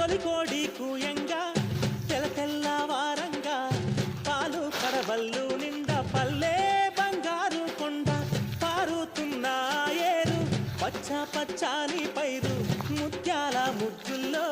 తొలికోడి కూయంగా తెల్లవారంగా పాలు కడవల్లు నిండా పల్లె బంగారు కొండ పారుతున్న ఏరు పచ్చ పచ్చాని పైరు ముత్యాల ముగ్గుల్లో